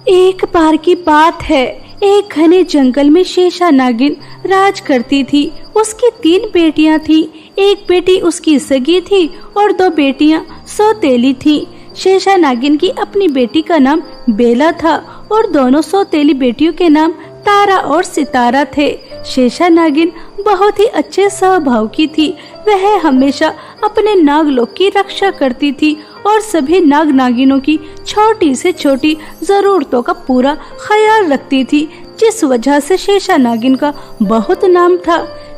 एक बार की बात है, एक घने जंगल में शेषा नागिन राज करती थी। उसकी 3 बेटियां थी। एक बेटी उसकी सगी थी और 2 बेटियां सौतेली थी। शेषा नागिन की अपनी बेटी का नाम बेला था और दोनों सौतेली बेटियों के नाम तारा और सितारा थे। शेषा नागिन बहुत ही अच्छे स्वभाव की थी। वह हमेशा अपने नागलोक की रक्षा करती थी और सभी नाग नागिनों की छोटी से छोटी जरूरतों का पूरा ख्याल रखती थी, जिस वजह से शेषा नागिन का बहुत नाम था।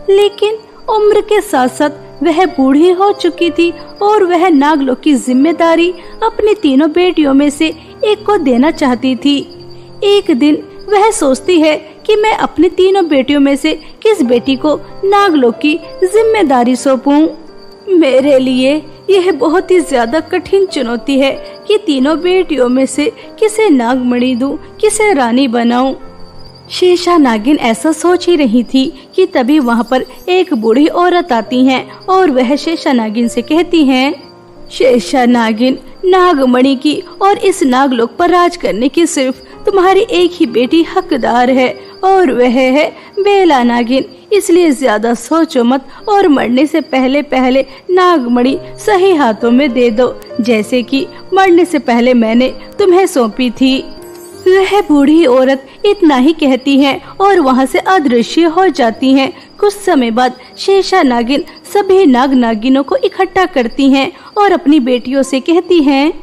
लेकिन उम्र के साथ साथ वह बूढ़ी हो चुकी थी और वह नागलोक की जिम्मेदारी अपनी तीनों बेटियों में से एक को देना चाहती थी। एक दिन वह सोचती है कि मैं अपनी तीनों बेटियों में से किस बेटी को नागलोक की जिम्मेदारी सौंपूं। मेरे लिए यह बहुत ही ज्यादा कठिन चुनौती है कि तीनों बेटियों में से किसे नागमणि दूं, किसे रानी बनाऊं। शेषा नागिन ऐसा सोच ही रही थी कि तभी वहाँ पर एक बूढ़ी औरत आती है और वह शेषा नागिन से कहती है, शेषा नागिन, नागमणि की और इस नागलोक पर राज करने की सिर्फ तुम्हारी एक ही बेटी हकदार है और वह है बेला नागिन। इसलिए ज्यादा सोचो मत और मरने से पहले पहले नागमणि सही हाथों में दे दो, जैसे कि मरने से पहले मैंने तुम्हें सौंपी थी। वह बूढ़ी औरत इतना ही कहती है और वहाँ से अदृश्य हो जाती है। कुछ समय बाद शेषा नागिन सभी नाग नागिनों को इकट्ठा करती हैं और अपनी बेटियों से कहती हैं,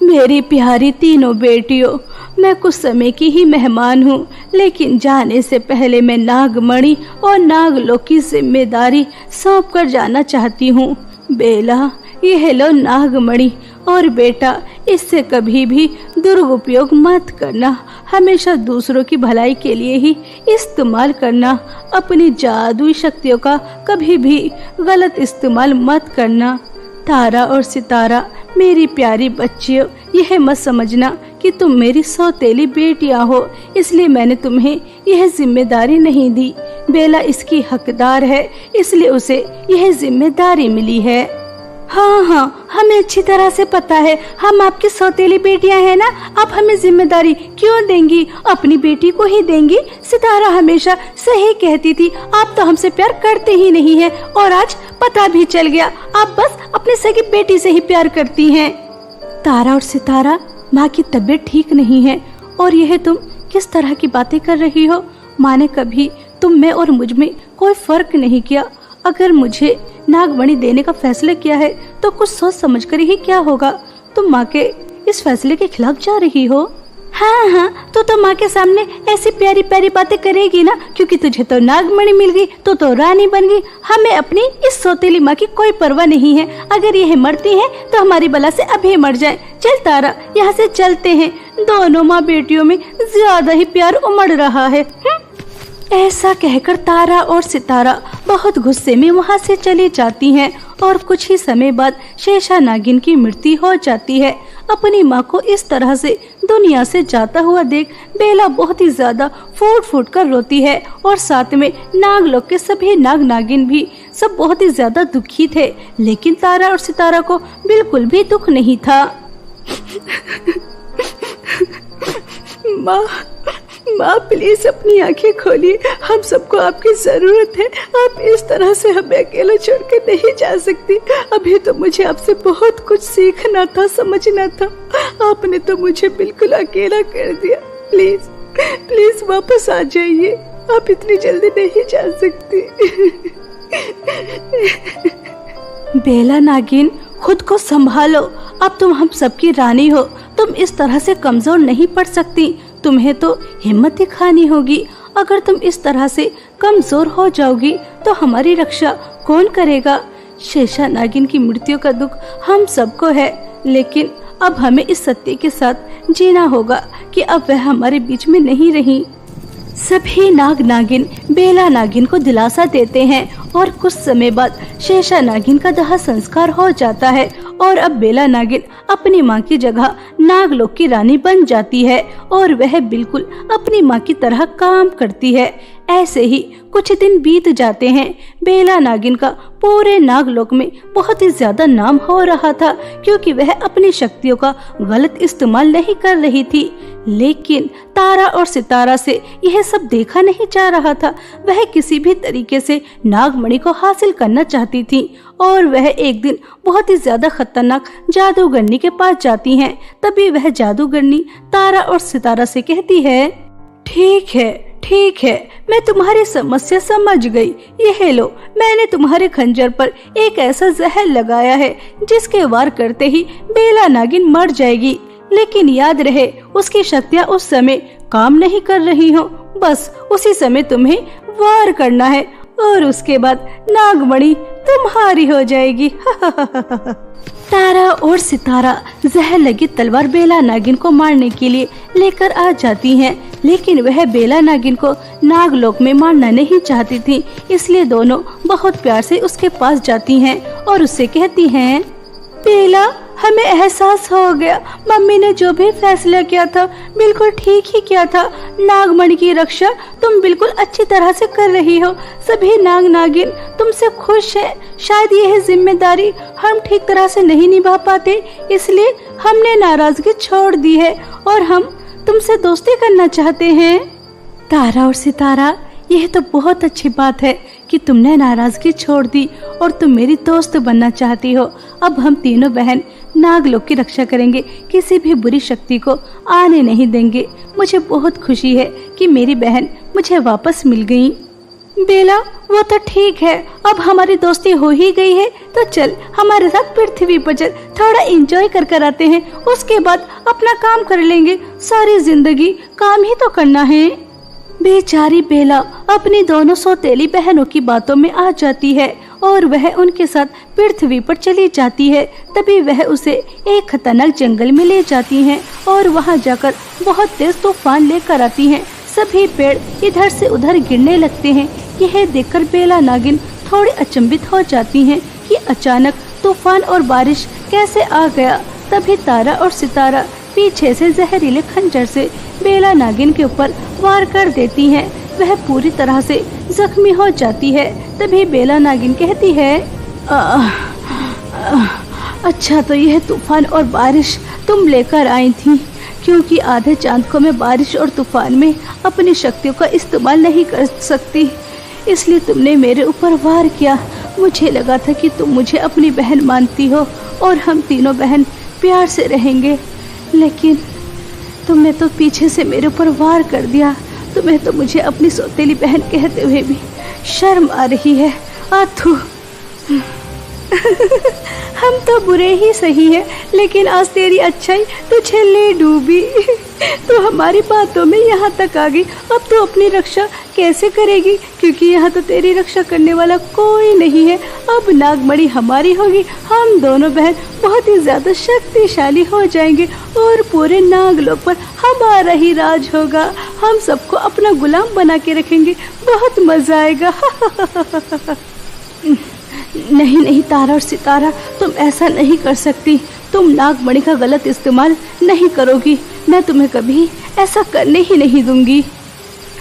मेरी प्यारी तीनों बेटियों, मैं कुछ समय की ही मेहमान हूँ, लेकिन जाने से पहले मैं नागमणि और नागलोक की जिम्मेदारी सौंप कर जाना चाहती हूँ। बेला, यह लो नागमणि, और बेटा, इससे कभी भी दुरुपयोग मत करना। हमेशा दूसरों की भलाई के लिए ही इस्तेमाल करना। अपनी जादुई शक्तियों का कभी भी गलत इस्तेमाल मत करना। तारा और सितारा, मेरी प्यारी बच्चियों, यह मत समझना कि तुम मेरी सौतेली बेटियां हो, इसलिए मैंने तुम्हें यह जिम्मेदारी नहीं दी। बेला इसकी हकदार है, इसलिए उसे यह जिम्मेदारी मिली है। हाँ, हमें अच्छी तरह से पता है, हम आपकी सौतेली बेटियां हैं ना। आप हमें जिम्मेदारी क्यों देंगी? अपनी बेटी को ही देंगी। सितारा हमेशा सही कहती थी, आप तो हमसे प्यार करते ही नहीं हैं और आज पता भी चल गया, आप बस अपनी सगी बेटी से ही प्यार करती हैं। तारा और सितारा, माँ की तबीयत ठीक नहीं है और यह तुम किस तरह की बातें कर रही हो? माँ ने कभी तुम में और मुझ में कोई फर्क नहीं किया। अगर मुझे नागमणि देने का फैसला किया है तो कुछ सोच समझ कर ही क्या होगा। तुम माँ के इस फैसले के खिलाफ जा रही हो। हाँ, तो माँ के सामने ऐसी प्यारी प्यारी बातें करेगी ना, क्योंकि तुझे तो नागमणि मिल गई तो रानी बन गई। हमें अपनी इस सौतेली माँ की कोई परवाह नहीं है। अगर यह मरती है तो हमारी बला से अभी मर जाए। चल तारा, यहाँ से चलते हैं। दोनों माँ बेटियों में ज्यादा ही प्यार उमड़ रहा है। ऐसा कहकर तारा और सितारा बहुत गुस्से में वहाँ से चली जाती हैं और कुछ ही समय बाद शेषा नागिन की मृत्यु हो जाती है। अपनी माँ को इस तरह से दुनिया से जाता हुआ देख बेला बहुत ही ज्यादा फूट फूट कर रोती है और साथ में नागलोक के सभी नाग नागिन भी सब बहुत ही ज्यादा दुखी थे। लेकिन तारा और सितारा को बिल्कुल भी दुख नहीं था। माँ प्लीज अपनी आंखें खोलिए, हम सबको आपकी जरूरत है। आप इस तरह से हमें अकेला छोड़ के नहीं जा सकती। अभी तो मुझे आपसे बहुत कुछ सीखना था, समझना था। आपने तो मुझे बिल्कुल अकेला कर दिया। प्लीज प्लीज वापस आ जाइए, आप इतनी जल्दी नहीं जा सकती। बेला नागिन, खुद को संभालो। अब तुम हम सबकी रानी हो, तुम इस तरह से कमजोर नहीं पड़ सकती। तुम्हें तो हिम्मत दिखानी होगी। अगर तुम इस तरह से कमजोर हो जाओगी तो हमारी रक्षा कौन करेगा? शेषा नागिन की मृत्यु का दुख हम सबको है, लेकिन अब हमें इस सत्य के साथ जीना होगा कि अब वह हमारे बीच में नहीं रही। सभी नाग नागिन बेला नागिन को दिलासा देते हैं और कुछ समय बाद शेषा नागिन का दाह संस्कार हो जाता है और अब बेला नागिन अपनी माँ की जगह नागलोक की रानी बन जाती है और वह बिल्कुल अपनी माँ की तरह काम करती है। ऐसे ही कुछ दिन बीत जाते हैं। बेला नागिन का पूरे नागलोक में बहुत ही ज्यादा नाम हो रहा था, क्योंकि वह अपनी शक्तियों का गलत इस्तेमाल नहीं कर रही थी। लेकिन तारा और सितारा से यह सब देखा नहीं जा रहा था। वह किसी भी तरीके से नागमणि को हासिल करना चाहती थी और वह एक दिन बहुत ही ज्यादा खतरनाक जादूगरनी के पास जाती हैं। तभी वह जादूगरनी तारा और सितारा से कहती है, ठीक है, मैं तुम्हारी समस्या समझ गई। यह लो, मैंने तुम्हारे खंजर पर एक ऐसा जहर लगाया है जिसके वार करते ही बेला नागिन मर जाएगी। लेकिन याद रहे, उसकी शक्तियाँ उस समय काम नहीं कर रही हो। बस उसी समय तुम्हें वार करना है और उसके बाद नागमणि तुम्हारी हो जाएगी। तारा और सितारा जहर लगी तलवार बेला नागिन को मारने के लिए लेकर आ जाती हैं, लेकिन वह बेला नागिन को नागलोक में मारना नहीं चाहती थी। इसलिए दोनों बहुत प्यार से उसके पास जाती हैं और उससे कहती हैं, बेला, हमें एहसास हो गया, मम्मी ने जो भी फैसला किया था बिल्कुल ठीक ही किया था। नागमणि की रक्षा तुम बिल्कुल अच्छी तरह से कर रही हो। सभी नाग नागिन तुमसे खुश है। शायद यह जिम्मेदारी हम ठीक तरह से नहीं निभा पाते, इसलिए हमने नाराजगी छोड़ दी है और हम तुमसे दोस्ती करना चाहते हैं। तारा और सितारा, यह तो बहुत अच्छी बात है कि तुमने नाराजगी छोड़ दी और तुम मेरी दोस्त बनना चाहती हो। अब हम तीनों बहन नागलोक की रक्षा करेंगे, किसी भी बुरी शक्ति को आने नहीं देंगे। मुझे बहुत खुशी है कि मेरी बहन मुझे वापस मिल गई। बेला, वो तो ठीक है, अब हमारी दोस्ती हो ही गई है तो चल हमारे साथ पृथ्वी पर चल, थोड़ा एंजॉय कर आते हैं। उसके बाद अपना काम कर लेंगे। सारी जिंदगी काम ही तो करना है। बेचारी बेला अपनी दोनों सौतेली बहनों की बातों में आ जाती है और वह उनके साथ पृथ्वी पर चली जाती है। तभी वह उसे एक खतरनाक जंगल में ले जाती हैं और वहां जाकर बहुत तेज तूफान लेकर आती हैं। सभी पेड़ इधर से उधर गिरने लगते हैं। यह देखकर बेला नागिन थोड़ी अचंभित हो जाती हैं कि अचानक तूफान और बारिश कैसे आ गया। तभी तारा और सितारा पीछे से जहरीले खंजर से बेला नागिन के ऊपर वार कर देती हैं। वह पूरी तरह से जख्मी हो जाती है। तभी बेला नागिन कहती है, अच्छा तो यह तूफान और बारिश तुम लेकर आई थी, क्योंकि आधे चांद को मैं बारिश और तूफान में अपनी शक्तियों का इस्तेमाल नहीं कर सकती, इसलिए तुमने मेरे ऊपर वार किया। मुझे लगा था कि तुम मुझे अपनी बहन मानती हो और हम तीनों बहन प्यार से रहेंगे, लेकिन तुमने तो पीछे से मेरे ऊपर वार कर दिया। तुम्हें तो मुझे अपनी सौतेली बहन कहते हुए भी शर्म आ रही है। आथू हम तो बुरे ही सही है, लेकिन आज तेरी अच्छाई तुझे ले डूबी। तो हमारी बातों में यहाँ तक आ गई। अब तो अपनी रक्षा कैसे करेगी, क्योंकि यहाँ तो तेरी रक्षा करने वाला कोई नहीं है। अब नागमणि हमारी होगी। हम दोनों बहन बहुत ही ज्यादा शक्तिशाली हो जाएंगे और पूरे नागलोक पर हमारा ही राज होगा। हम सबको अपना गुलाम बना के रखेंगे। बहुत मजा आएगा। नहीं तारा और सितारा, तुम ऐसा नहीं कर सकती। तुम नागमणि का गलत इस्तेमाल नहीं करोगी। मैं तुम्हें कभी ऐसा करने ही नहीं दूंगी।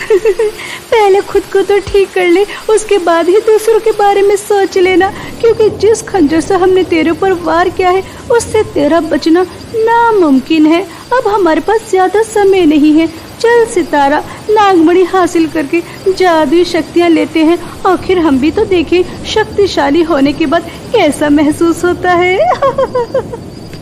पहले खुद को तो ठीक कर ले, उसके बाद ही दूसरों के बारे में सोच लेना, क्योंकि जिस खंजर से हमने तेरे ऊपर वार किया है उससे तेरा बचना नामुमकिन है। अब हमारे पास ज्यादा समय नहीं है। चल सितारा, नागमणि हासिल करके जादुई शक्तियाँ लेते हैं। आखिर हम भी तो देखें शक्तिशाली होने के बाद कैसा महसूस होता है।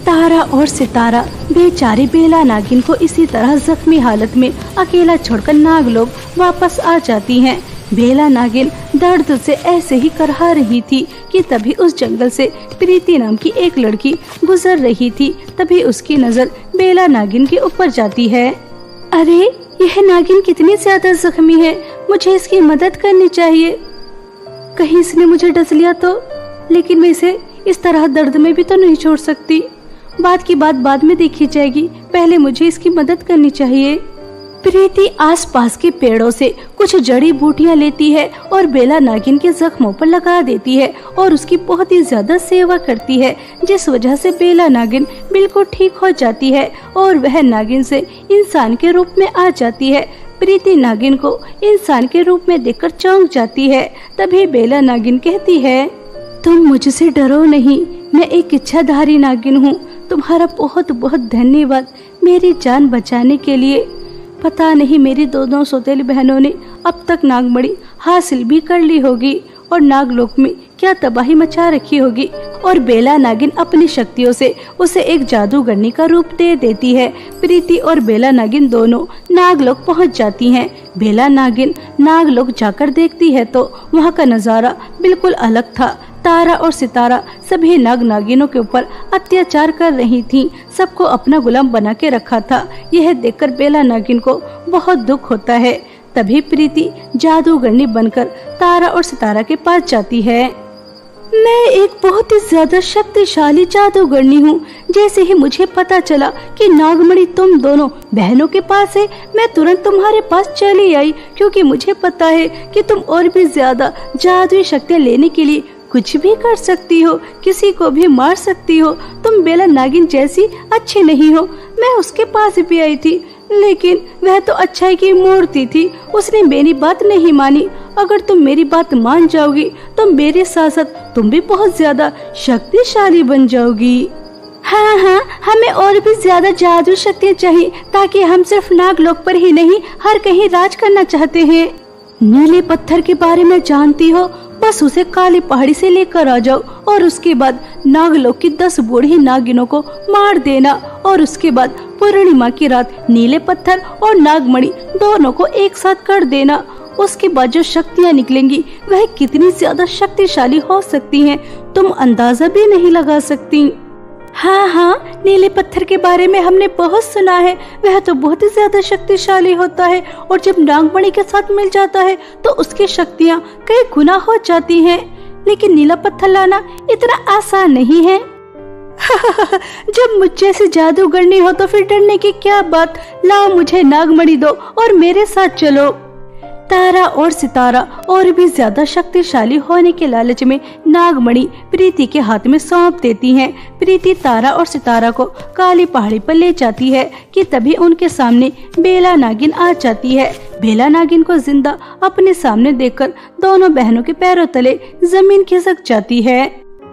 तारा और सितारा बेचारी बेला नागिन को इसी तरह जख्मी हालत में अकेला छोड़कर नागलोक वापस आ जाती हैं। बेला नागिन दर्द से ऐसे ही करहा रही थी कि तभी उस जंगल से प्रीति नाम की एक लड़की गुजर रही थी। तभी उसकी नजर बेला नागिन के ऊपर जाती है। अरे, यह नागिन कितनी ज्यादा जख्मी है, मुझे इसकी मदद करनी चाहिए। कहीं इसने मुझे डस लिया तो, लेकिन मैं इसे इस तरह दर्द में भी तो नहीं छोड़ सकती। बात की बात बाद में देखी जाएगी, पहले मुझे इसकी मदद करनी चाहिए। प्रीति आसपास के पेड़ों से कुछ जड़ी बूटियां लेती है और बेला नागिन के जख्मों पर लगा देती है और उसकी बहुत ही ज्यादा सेवा करती है, जिस वजह से बेला नागिन बिल्कुल ठीक हो जाती है और वह नागिन से इंसान के रूप में आ जाती है। प्रीति नागिन को इंसान के रूप में देखकर चौंक जाती है। तभी बेला नागिन कहती है, तुम मुझसे डरो नहीं, मैं एक इच्छाधारी नागिन हूँ। तुम्हारा बहुत बहुत धन्यवाद मेरी जान बचाने के लिए। पता नहीं मेरी दोनों सौतेली बहनों ने अब तक नागमणि हासिल भी कर ली होगी और नागलोक में क्या तबाही मचा रखी होगी। और बेला नागिन अपनी शक्तियों से उसे एक जादूगरनी का रूप दे देती है। प्रीति और बेला नागिन दोनों नागलोक पहुंच जाती हैं। बेला नागिन नागलोक जाकर देखती है तो वहां का नजारा बिल्कुल अलग था। तारा और सितारा सभी नाग नागिनों के ऊपर अत्याचार कर रही थीं, सबको अपना गुलाम बना के रखा था। यह देखकर बेला नागिन को बहुत दुख होता है। तभी प्रीति जादूगरनी बनकर तारा और सितारा के पास जाती है। मैं एक बहुत ही ज्यादा शक्तिशाली जादूगरनी हूँ। जैसे ही मुझे पता चला कि नागमणि तुम दोनों बहनों के पास है, मैं तुरंत तुम्हारे पास चली आई, क्योंकि मुझे पता है कि तुम और भी ज्यादा जादुई शक्तियाँ लेने के लिए कुछ भी कर सकती हो, किसी को भी मार सकती हो। तुम बेला नागिन जैसी अच्छी नहीं हो। मैं उसके पास भी आई थी, लेकिन वह तो अच्छाई की मूर्ति थी, उसने मेरी बात नहीं मानी। अगर तुम मेरी बात मान जाओगी तो मेरे साथ साथ तुम भी बहुत ज्यादा शक्तिशाली बन जाओगी। हाँ हाँ, हमें और भी ज्यादा जादू शक्तियाँ चाहिए, ताकि हम सिर्फ नागलोक पर ही नहीं हर कहीं राज करना चाहते हैं। नीले पत्थर के बारे में जानती हो? बस उसे काली पहाड़ी से लेकर आ जाओ और उसके बाद नागलोक की 10 बूढ़ी नागिनों को मार देना और उसके बाद पूर्णिमा की रात नीले पत्थर और नागमणि दोनों को एक साथ कर देना। उसके बाद जो शक्तियाँ निकलेंगी वह कितनी ज्यादा शक्तिशाली हो सकती हैं, तुम अंदाजा भी नहीं लगा सकती। हाँ हाँ, नीले पत्थर के बारे में हमने बहुत सुना है, वह तो बहुत ही ज्यादा शक्तिशाली होता है और जब नागमणि के साथ मिल जाता है तो उसकी शक्तियाँ कई गुना हो जाती हैं। लेकिन नीला पत्थर लाना इतना आसान नहीं है। जब मुझ जैसी जादूगरनी हो तो फिर डरने की क्या बात। लाओ, मुझे नागमणि दो और मेरे साथ चलो। तारा और सितारा और भी ज्यादा शक्तिशाली होने के लालच में नागमणि प्रीति के हाथ में सौंप देती हैं। प्रीति तारा और सितारा को काली पहाड़ी पर ले जाती है कि तभी उनके सामने बेला नागिन आ जाती है। बेला नागिन को जिंदा अपने सामने देखकर दोनों बहनों के पैरों तले जमीन खिसक जाती है।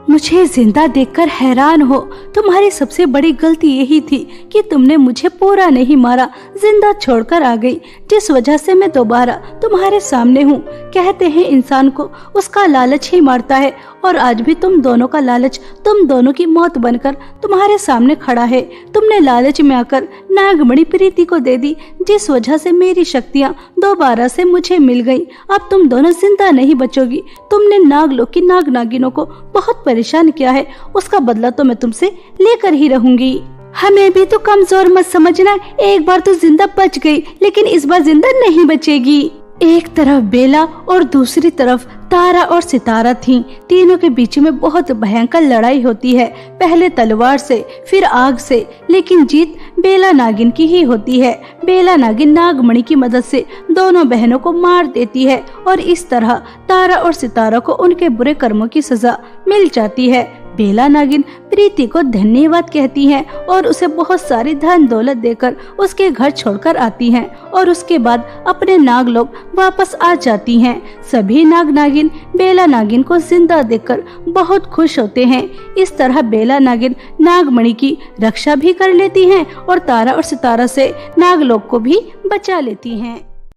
मुझे जिंदा देखकर हैरान हो। तुम्हारी सबसे बड़ी गलती यही थी कि तुमने मुझे पूरा नहीं मारा, जिंदा छोड़कर आ गई, जिस वजह से मैं दोबारा तुम्हारे सामने हूँ। कहते हैं इंसान को उसका लालच ही मारता है, और आज भी तुम दोनों का लालच तुम दोनों की मौत बनकर तुम्हारे सामने खड़ा है। तुमने लालच में आकर नागमणि प्रीति को दे दी, जिस वजह से मेरी शक्तियाँ दोबारा से मुझे मिल गयी। अब तुम दोनों जिंदा नहीं बचोगी। तुमने नागलोक की नाग नागिनों को बहुत परेशान किया है, उसका बदला तो मैं तुमसे लेकर ही रहूंगी। हमें भी तो कमजोर मत समझना। एक बार तो जिंदा बच गई, लेकिन इस बार जिंदा नहीं बचेगी। एक तरफ बेला और दूसरी तरफ तारा और सितारा थीं। तीनों के बीच में बहुत भयंकर लड़ाई होती है, पहले तलवार से फिर आग से, लेकिन जीत बेला नागिन की ही होती है। बेला नागिन नागमणि की मदद से दोनों बहनों को मार देती है और इस तरह तारा और सितारा को उनके बुरे कर्मों की सजा मिल जाती है। बेला नागिन प्रीति को धन्यवाद कहती हैं और उसे बहुत सारी धन दौलत देकर उसके घर छोड़कर आती हैं और उसके बाद अपने नागलोक वापस आ जाती हैं। सभी नाग नागिन बेला नागिन को जिंदा देखकर बहुत खुश होते हैं। इस तरह बेला नागिन नागमणि की रक्षा भी कर लेती हैं और तारा और सितारा से नागलोक को भी बचा लेती हैं।